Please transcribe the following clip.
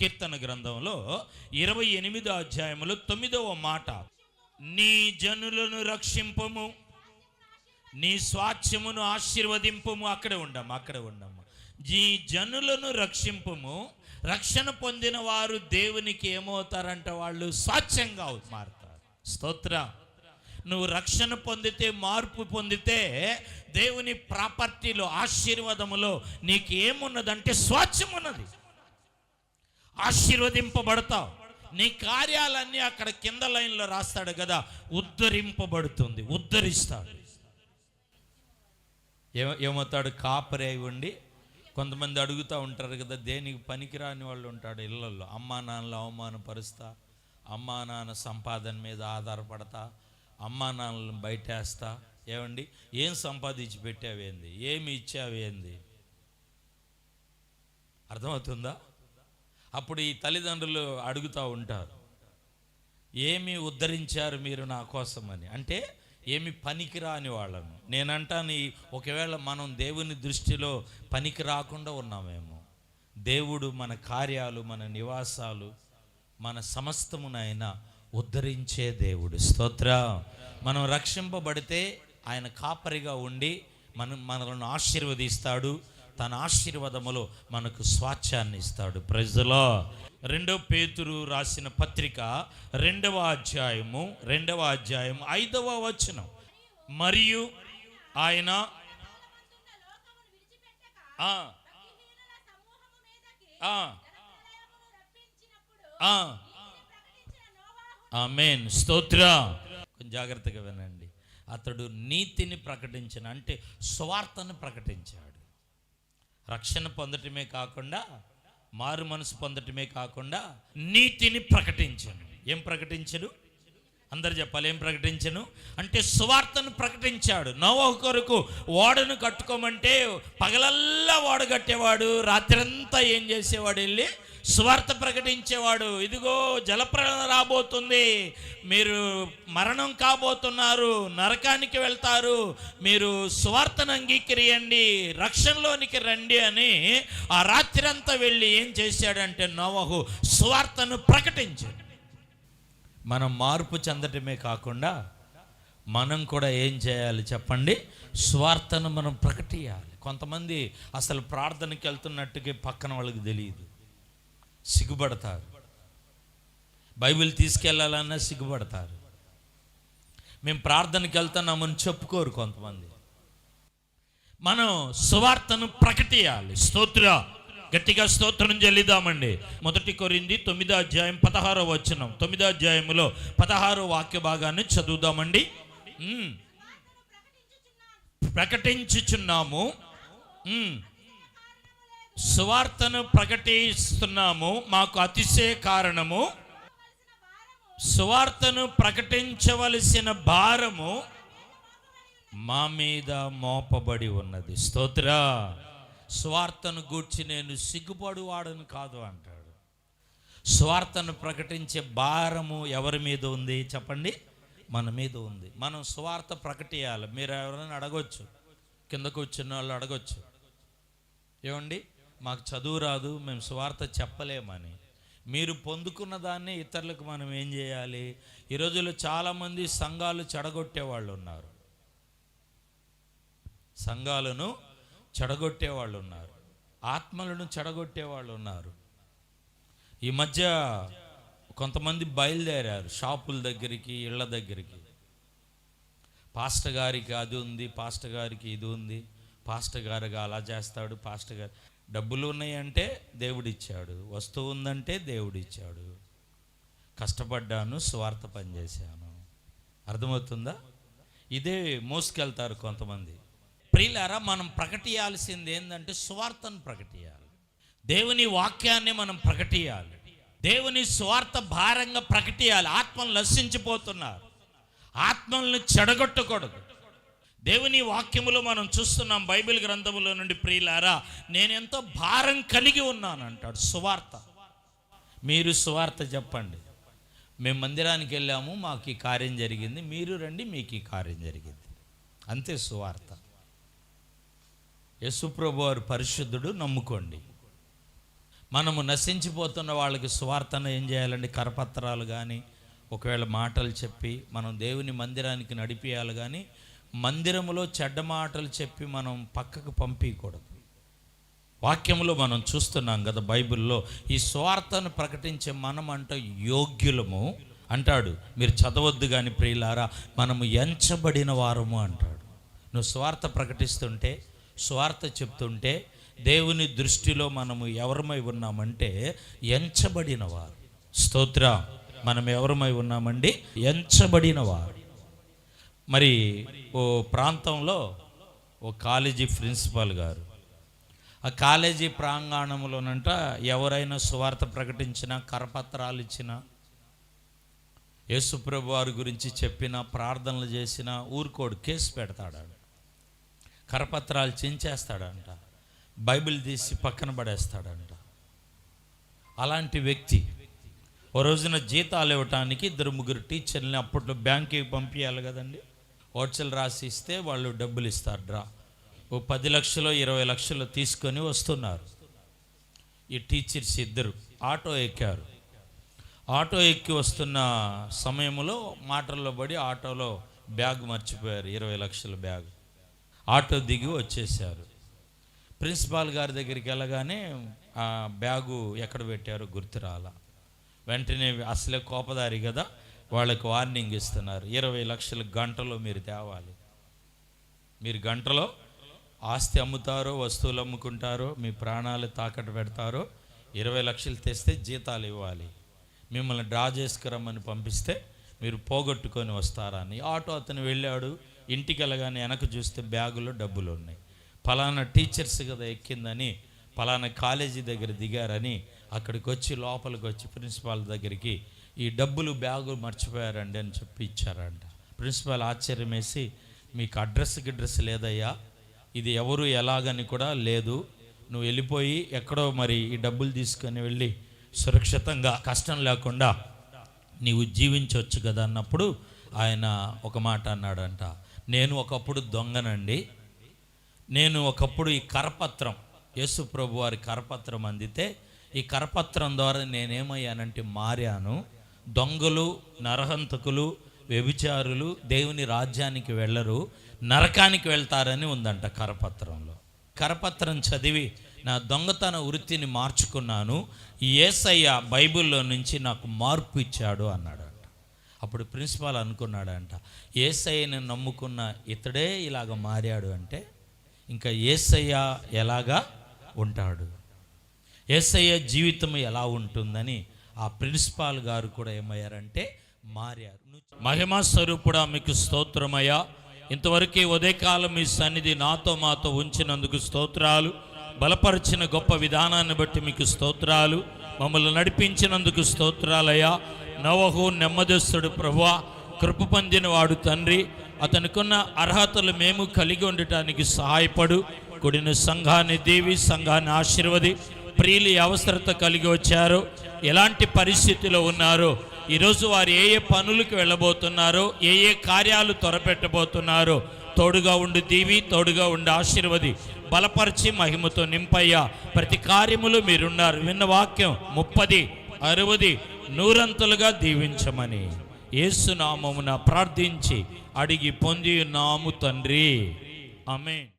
కీర్తన గ్రంథంలో 28వ అధ్యాయములో 9వ మాట, నీ జనులను రక్షింపము, నీ స్వాస్థ్యమును ఆశీర్వదింపము. అక్కడే ఉండమ్మ. ఈ జనులను రక్షింపము. రక్షణ పొందిన వారు దేవునికి ఏమవుతారంట? వాళ్ళు స్వాస్థ్యంగా మారుతారు. స్తోత్ర. నువ్వు రక్షణ పొందితే, మార్పు పొందితే, దేవుని ప్రాపర్టీలో, ఆశీర్వాదములో నీకు ఏమున్నదంటే స్వాస్థ్యం ఉన్నది. ఆశీర్వదింపబడతావు. నీ కార్యాలన్నీ అక్కడ కింద లైన్లో రాస్తాడు కదా, ఉద్ధరింపబడుతుంది, ఉద్ధరిస్తాడు. ఏమవుతాడు? కాపరి అయి ఉండి, కొంతమంది అడుగుతూ ఉంటారు కదా, దేనికి పనికిరాని వాళ్ళు ఉంటాడు ఇళ్ళల్లో. అమ్మా నాన్నలు అవమానపరుస్తా, అమ్మా నాన్న సంపాదన మీద ఆధారపడతా, అమ్మా నాన్నలను బయటేస్తా. ఏమండి, ఏం సంపాదించి పెట్టావేంది, ఏమి ఇచ్చావేంది? అర్థమవుతుందా? అప్పుడు ఈ తల్లిదండ్రులు అడుగుతూ ఉంటారు, ఏమి ఉద్ధరించారు మీరు నా కోసమని. అంటే ఏమి పనికిరాని వాళ్ళను. నేనంటాను, ఒకవేళ మనం దేవుని దృష్టిలో పనికి రాకుండా ఉన్నామేమో. దేవుడు మన కార్యాలు, మన నివాసాలు, మన సమస్తమునైనా ఉద్ధరించే దేవుడు. స్తోత్ర. మనం రక్షింపబడితే ఆయన కాపరిగా ఉండి మనలను ఆశీర్వదిస్తాడు. తన ఆశీర్వాదములో మనకు స్వాస్థ్యాన్ని ఇస్తాడు. Praise the lord. 2 పేతురు రాసిన పత్రిక 2వ అధ్యాయము 5వ వచనం, మరియు ఆయన ఆమేన్. స్తోత్ర. కొంచెం జాగ్రత్తగా వినండి. అతడు నీతిని ప్రకటించిన, అంటే సువార్తను ప్రకటించాడు. రక్షణ పొందటమే కాకుండా, మారు మనసు పొందటమే కాకుండా నీతిని ప్రకటించను. ఏం ప్రకటించను? అందరు చెప్పాలి, ఏం ప్రకటించను? అంటే సువార్తను ప్రకటించాడు. నోవహు కొరకు ఓడను కట్టుకోమంటే పగలల్లా ఓడ కట్టేవాడు, రాత్రంతా ఏం చేసేవాడు? వెళ్ళి సువార్త ప్రకటించేవాడు. ఇదిగో జలప్రళయం రాబోతుంది, మీరు మరణం కాబోతున్నారు, నరకానికి వెళ్తారు, మీరు సువార్తను అంగీకరియండి, రక్షణలోనికి రండి అని ఆ రాత్రి అంతా వెళ్ళి ఏం చేశాడంటే నోవహు సువార్తను ప్రకటించాడు. మనం మార్పు చెందటమే కాకుండా మనం కూడా ఏం చేయాలి చెప్పండి? సువార్తను మనం ప్రకటించాలి. కొంతమంది అసలు ప్రార్థనకి వెళ్తున్నట్టుగా పక్కన వాళ్ళకి తెలియదు, సిగ్గుపడతారు. బైబిల్ తీసుకెళ్ళాలన్నా సిగ్గుపడతారు. మేము ప్రార్థనకి వెళ్తున్నామని చెప్పుకోరు కొంతమంది. మనం సువార్తను ప్రకటించాలి. స్తోత్ర. గట్టిగా స్తోత్రం చెల్లిద్దామండి. 1 కొరింథీ 9వ అధ్యాయం 16వ వచనం, 9వ అధ్యాయంలో 16వ వాక్య భాగాన్ని చదువుదామండి. ప్రకటించుచున్నాము, సువార్తను ప్రకటిస్తున్నాము, మాకు అతిశయ కారణము, సువార్తను ప్రకటించవలసిన భారము మా మీద మోపబడి ఉన్నది. స్తోత్ర. స్వార్థను గూర్చి నేను సిగ్గుపడువాడను కాదు అంటాడు. స్వార్థను ప్రకటించే భారము ఎవరి మీద ఉంది చెప్పండి? మన మీద ఉంది. మనం స్వార్థ ప్రకటించాలి. మీరు ఎవరైనా అడగొచ్చు, కిందకు వచ్చిన వాళ్ళు అడగొచ్చు, ఏమండి మాకు చదువు రాదు, మేము స్వార్థ చెప్పలేమని. మీరు పొందుకున్న దాన్ని ఇతరులకు మనం ఏం చేయాలి? ఈ రోజుల్లో చాలామంది సంఘాలు చెడగొట్టేవాళ్ళు ఉన్నారు, సంఘాలను చెడగొట్టేవాళ్ళు ఉన్నారు, ఆత్మలను చెడగొట్టేవాళ్ళు ఉన్నారు. ఈ మధ్య కొంతమంది బయలుదేరారు షాపుల దగ్గరికి, ఇళ్ళ దగ్గరికి. పాస్టర్ గారికి అది ఉంది, పాస్టర్ గారికి ఇది ఉంది, పాస్టర్ గారుగా అలా చేస్తాడు, పాస్టర్ గారు డబ్బులు ఉన్నాయంటే దేవుడిచ్చాడు, వస్తువు ఉందంటే దేవుడిచ్చాడు, కష్టపడ్డాను, స్వార్థ పనిచేశాను. అర్థమవుతుందా? ఇదే మోసుకెళ్తారు కొంతమంది. ప్రియులారా, మనం ప్రకటించాల్సింది ఏంటంటే సువార్తను ప్రకటించాలి. దేవుని వాక్యాన్ని మనం ప్రకటించాలి. దేవుని సువార్త భారంగా ప్రకటించాలి. ఆత్మలు నశించిపోతున్నారు, ఆత్మలను చెడగొట్టకూడదు. దేవుని వాక్యములో మనం చూస్తున్నాం, బైబిల్ గ్రంథములో నుండి, ప్రియులారా నేనెంతో భారం కలిగి ఉన్నాను అంటాడు. సువార్త. మీరు సువార్త చెప్పండి. మేము మందిరానికి వెళ్ళాము, మాకు ఈ కార్యం జరిగింది, మీరు రండి, మీకు ఈ కార్యం జరిగింది. అంతే సువార్త. యేసుప్రభు వారు పరిశుద్ధుడు, నమ్ముకోండి. మనము నశించిపోతున్న వాళ్ళకి సువార్తను ఏం చేయాలండి? కరపత్రాలు కానీ ఒకవేళ మాటలు చెప్పి మనం దేవుని మందిరానికి నడిపియాలి. కానీ మందిరములో చెడ్డ మాటలు చెప్పి మనం పక్కకు పంపించకూడదు. వాక్యంలో మనం చూస్తున్నాం కదా బైబిల్లో, ఈ సువార్తను ప్రకటించే మనం అంటే యోగ్యులము అంటాడు. మీరు చదవద్దు కానీ ప్రియులారా, మనము ఎంచబడిన వారము అంటాడు. నువ్వు సువార్త ప్రకటిస్తుంటే, సువార్త చెప్తుంటే దేవుని దృష్టిలో మనము ఎవరమై ఉన్నామంటే ఎంచబడిన వారు. స్తోత్ర. మనం ఎవరమై ఉన్నామండి? ఎంచబడిన వారు. మరి ఓ ప్రాంతంలో ఓ కాలేజీ ప్రిన్సిపాల్ గారు, ఆ కాలేజీ ప్రాంగణంలోనంట ఎవరైనా సువార్త ప్రకటించినా, కరపత్రాలు ఇచ్చినా, యేసుప్రభు వారి గురించి చెప్పినా, ప్రార్థనలు చేసినా ఊరుకోడు, కేసు పెడతాడు. కరపత్రాలు చించేస్తాడంట, బైబిల్ తీసి పక్కన పడేస్తాడంట. అలాంటి వ్యక్తి ఓ రోజున జీతాలు ఇవ్వటానికి 2-3 టీచర్ని అప్పట్లో బ్యాంకుకి పంపించాలి కదండి. ఓట్సలు రాసి ఇస్తే వాళ్ళు డబ్బులు ఇస్తారు. డ్రా ఓ 10 లక్షలు 20 లక్షలు తీసుకొని వస్తున్నారు. ఈ టీచర్స్ ఇద్దరు ఆటో ఎక్కారు. ఆటో ఎక్కి వస్తున్న సమయంలో మాటల్లో పడి ఆటోలో బ్యాగ్ మర్చిపోయారు, 20 లక్షల బ్యాగ్. ఆటో దిగి వచ్చేసారు. ప్రిన్సిపాల్ గారి దగ్గరికి వెళ్ళగానే ఆ బ్యాగు ఎక్కడ పెట్టారో గుర్తు రాల. వెంటనే అసలే కోపదారి కదా, వాళ్ళకి వార్నింగ్ ఇస్తున్నారు, 20 లక్షలు గంటలో మీరు తేవాలి. మీరు గంటలో ఆస్తి అమ్ముతారో, వస్తువులు అమ్ముకుంటారో, మీ ప్రాణాలు తాకట్టు పెడతారో, 20 లక్షలు తెస్తే జీతాలు ఇవ్వాలి. మిమ్మల్ని డ్రా చేసుకురమ్మని పంపిస్తే మీరు పోగొట్టుకొని వస్తారని. ఆటో అతను వెళ్ళాడు. ఇంటికి వెళ్ళగానే వెనక చూస్తే బ్యాగులో డబ్బులు ఉన్నాయి. ఫలానా టీచర్స్ కదా ఎక్కిందని, ఫలానా కాలేజీ దగ్గర దిగారని అక్కడికి వచ్చి లోపలికి వచ్చి ప్రిన్సిపాల్ దగ్గరికి ఈ డబ్బులు బ్యాగు మర్చిపోయారండి అని చెప్పి ఇచ్చారంట. ప్రిన్సిపాల్ ఆశ్చర్యం వేసి, మీకు అడ్రస్ లేదయ్యా, ఇది ఎవరు ఎలాగని కూడా లేదు, నువ్వు వెళ్ళిపోయి ఎక్కడో మరి ఈ డబ్బులు తీసుకొని వెళ్ళి సురక్షితంగా కష్టం లేకుండా నీవు జీవించవచ్చు కదా అన్నప్పుడు ఆయన ఒక మాట అన్నాడంట, నేను ఒకప్పుడు దొంగనండి, నేను ఒకప్పుడు ఈ కరపత్రం, యేసు ప్రభు వారి కరపత్రం అందితే ఈ కరపత్రం ద్వారా నేనేమయ్యానంటే మారాను. దొంగలు, నరహంతకులు, వ్యభిచారులు దేవుని రాజ్యానికి వెళ్ళరు, నరకానికి వెళ్తారని ఉందంట కరపత్రంలో. కరపత్రం చదివి నా దొంగతన వృత్తిని మార్చుకున్నాను, యేసయ్య బైబిల్లో నుంచి నాకు మార్పు ఇచ్చాడు అన్నాడంట. అప్పుడు ప్రిన్సిపాల్ అనుకున్నాడంట, యేసయ్యని నమ్ముకున్న ఇతడే ఇలాగ మారాడు అంటే ఇంకా యేసయ్య ఎలాగా ఉంటాడు, యేసయ్య జీవితం ఎలా ఉంటుందని ఆ ప్రిన్సిపాల్ గారు కూడా ఏమయ్యారంటే మారారు. మహిమా స్వరూపుడా మీకు స్తోత్రమయ్యా. ఇంతవరకు ఉదయకాలం మీ సన్నిధి నాతో మాతో ఉంచినందుకు స్తోత్రాలు. బలపరిచిన గొప్ప విధానాన్ని బట్టి మీకు స్తోత్రాలు. మమ్మల్ని నడిపించినందుకు స్తోత్రాలయ్యా. నోవహు నెమ్మదస్తుడు ప్రభువా, కృప పొందిన వాడు తండ్రి, అతనికున్న అర్హతలు మేము కలిగి ఉండటానికి సహాయపడు. కూడిన సంఘాన్ని దీవి, సంఘాన్ని ఆశీర్వది. ప్రియులు అవసరత కలిగి వచ్చారో, ఎలాంటి పరిస్థితిలో ఉన్నారో, ఈరోజు వారు ఏ ఏ పనులకు వెళ్ళబోతున్నారో, ఏ ఏ కార్యాలు త్వరపెట్టబోతున్నారో తోడుగా ఉండి దీవి, తోడుగా ఉండి ఆశీర్వది. బలపరిచి మహిమతో నింపయ్యా. ప్రతి కార్యములు మీరున్నారు. విన్న వాక్యం 30, 60, 100 దీవించమని యేసు నామమున ప్రార్థించి అడిగి పొంది ఉన్నాము తండ్రి. ఆమేన్.